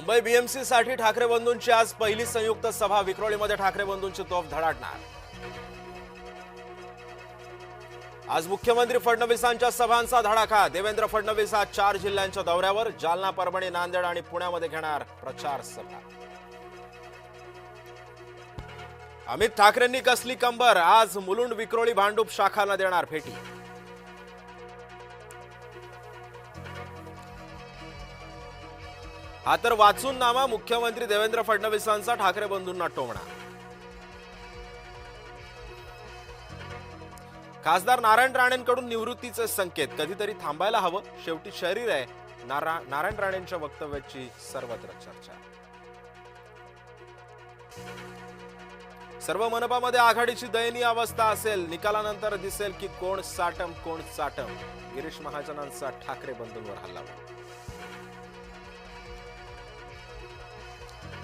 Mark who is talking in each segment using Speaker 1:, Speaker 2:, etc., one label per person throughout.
Speaker 1: Mumbai BMC साठी ठाकरे बंधूंची आज पहिली संयुक्त सभा। विक्रोळीमध्ये ठाकरे बंधूंची तोफ धडाडणार। आज मुख्यमंत्री फडणवीसांच्या सभांचा धडाका। देवेंद्र फडणवीस आज 4 जिल्ह्यांच्या दौऱ्यावर। जालना, परभणी, नांदेड आणि पुण्यामध्ये घेणार प्रचार सभा। अमित ठाकरेंनी कसली कंबर। आज मुलुंड, विक्रोळी, भांडूप शाखांना देणार भेटी। हा तर वाचून नामा मुख्यमंत्री देवेंद्र फडणवीसांचा ठाकरे बंधूंना टोमणा। खासदार नारायण राणेंकडून निवृत्तीचे संकेत। कधीतरी थांबायला हवं, शेवटी शरीर आहे। नारायण राणेंच्या वक्तव्याची सर्वत्र चर्चा। सर्व मनपामध्ये आघाडीची दयनीय अवस्था असेल। निकालानंतर दिसेल की कोण साटम कोण चाटम। गिरीश महाजनांचा ठाकरे बंधूंवर हल्ला।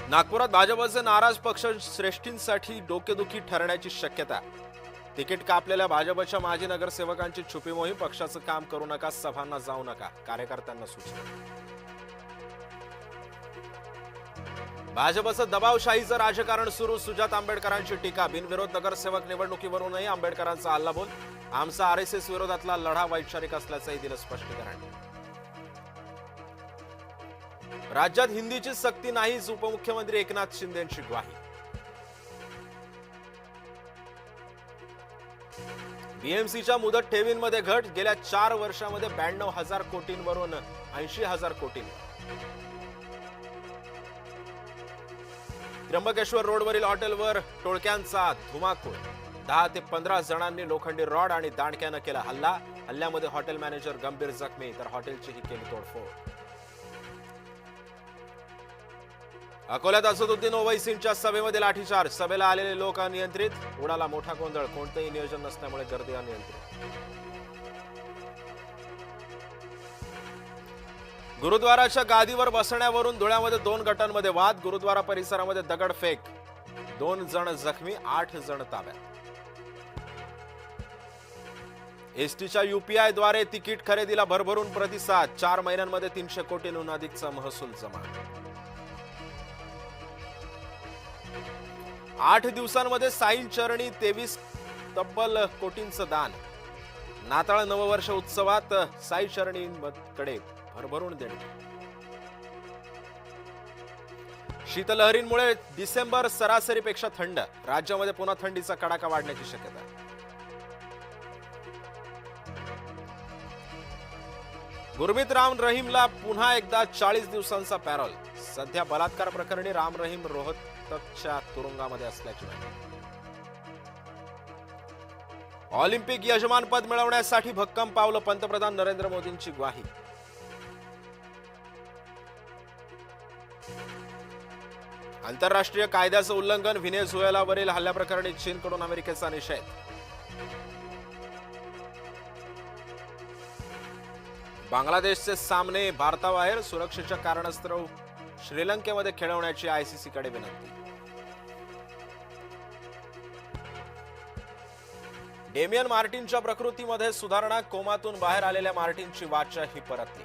Speaker 1: नागपुरात भाजपचे नाराज पक्ष श्रेष्ठींसाठी डोकेदुखी ठरण्याची शक्यता। तिकीट कापलेल्या भाजपच्या माजी नगरसेवकांची छुपी मोहीम। पक्षाचं काम करू नका, सभांना जाऊ नका, कार्यकर्त्यांना सूचना। भाजपचं दबावशाहीचं राजकारण सुरू। सुजात आंबेडकरांची टीका। बिनविरोध नगरसेवक निवडणुकीवरूनही आंबेडकरांचा हल्लाबोल। आमचा आरएसएस विरोधातला लढा वैचारिक असल्याचंही दिलं स्पष्टीकरण। राज्यात हिंदीची सक्ती नाहीच, उपमुख्यमंत्री एकनाथ शिंदेंची ग्वाही। बीएमसीच्या मुदत ठेवींमध्ये घट। गेल्या 4 वर्षांमध्ये 92,000 कोटींवरून 80,000 कोटींवर। त्र्यंबकेश्वर रोडवरील हॉटेलवर टोळक्यांचा धुमाकूळ। 10 ते 15 जणांनी लोखंडी रॉड आणि दांडक्यानं केला हल्ला। हल्ल्यामध्ये हॉटेल मॅनेजर गंभीर जखमी, तर हॉटेलचीही केली तोडफोड। अकोल्यात असदुद्दीन ओवैसींच्या सभेमध्ये लाठीचार्ज। सभेला आलेले लोक अनियंत्रित। उडाला मोठा गोंधळ। कोणतेही नियोजन नसल्यामुळे गर्दी अनियंत्रित। गुरुद्वाराच्या गादीवर बसण्यावरून धुळ्यामध्ये 2 गटांमध्ये वाद। गुरुद्वारा परिसरामध्ये दगडफेक। 2 जण जखमी, 8 जण ताब्यात। एसटीच्या यूपीआय द्वारे तिकीट खरेदीला भरभरून प्रतिसाद। 4 महिन्यांमध्ये 300 कोटींहून अधिकचा महसूल जमा। 8 दिवसांमध्ये साईं चरणी 23 तब्बल कोटींचं दान। नाताळ नववर्ष उत्सवात साई चरणींकडे भरभरून देणगी। शीतलहरींमुळे डिसेंबर सरासरीपेक्षा थंड। राज्यामध्ये पुन्हा थंडीचा कडाका वाढण्याची शक्यता। गुरमीत राम रहीमला पुन्हा एकदा 40 दिवसांचा पॅरोल। सध्या बलात्कार प्रकरणी राम रहीम रोहतकच्या तुरुंगामध्ये असल्याची माहिती। ऑलिम्पिक यजमानपद मिळवण्यासाठी भक्कम पावलं। पंतप्रधान नरेंद्र मोदींची ग्वाही। आंतरराष्ट्रीय कायद्याचं उल्लंघन। व्हेनेझुएलावरील हल्ल्याप्रकरणी चीनकडून अमेरिकेचा निषेध। बांगलादेशचे सामने भारताबाहेर। सुरक्षेच्या कारणास्तव श्रीलंकेमध्ये खेळवण्याची आयसीसीकडे विनंती। डेमियन मार्टिनच्या प्रकृतीमध्ये सुधारणा। कोमातून बाहेर आलेल्या मार्टिनची वाचा ही परतली।